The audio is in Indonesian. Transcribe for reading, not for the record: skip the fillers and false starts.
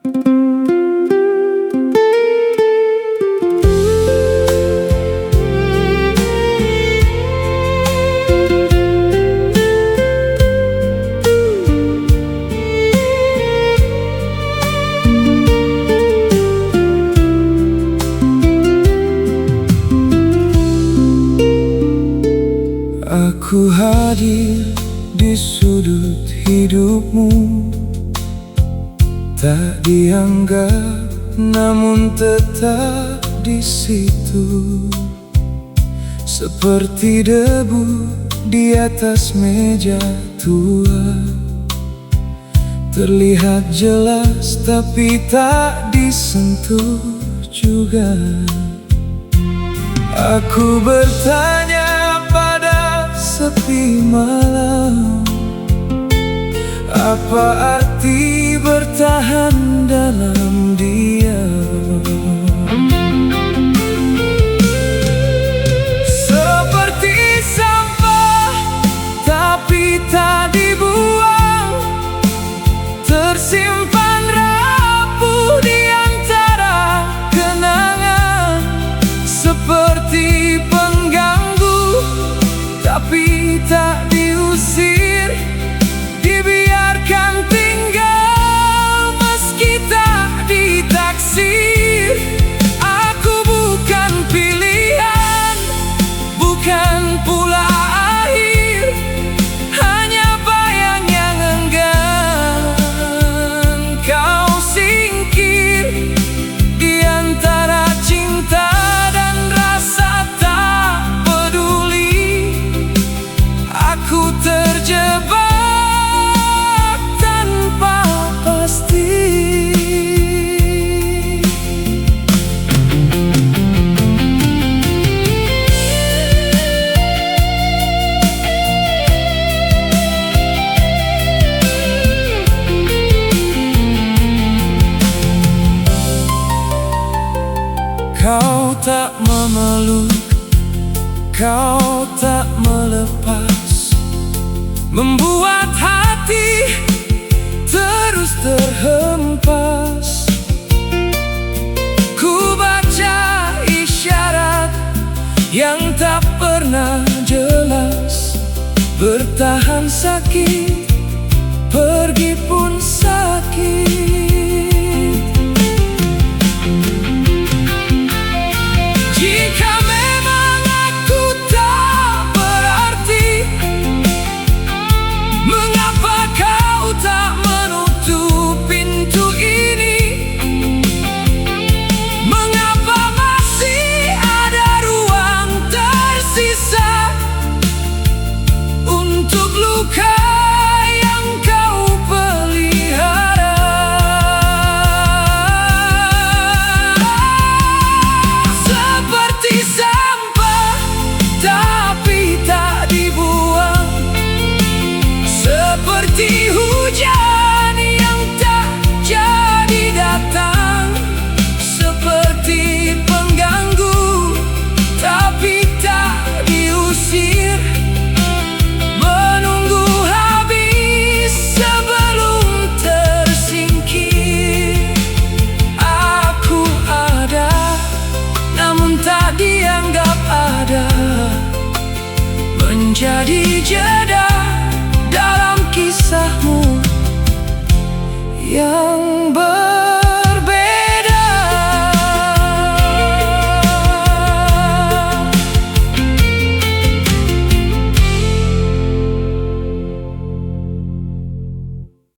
Aku hadir di sudut hidupmu, tak dianggap namun tetap di situ, seperti debu di atas meja tua. Terlihat jelas tapi tak disentuh juga. Aku bertanya pada sepi malam, apa arti bertahan dalam diam? Seperti sampah tapi tak dibuang, tersimpan rapuh di antara kenangan. Seperti pengganggu tapi tak diusir, dibiarkan tinggal meski tak ditaksir. Aku bukan pilihan, bukan pula akhir, hanya bayang yang enggan kau singkir. Di antara cinta dan rasa tak peduli, aku terjebak tanpa pasti. Kau tak memeluk, kau tak melepas, membuat hati terus terhempas. Ku baca isyarat yang tak pernah jelas, bertahan sakit, pergi pun sakit. Jika memang aku tak berarti, mengapa kau tak menutup pintu ini? Mengapa masih ada ruang tersisa untuk luka yang kau pelihara? Seperti sampah tapi tak dibuang, seperti hujan yang tak jadi datang, seperti pengganggu tapi tak diusir, menunggu habis sebelum tersingkir. Aku ada namun tak dianggap ada, menjadi jeda dalam kisahmu yang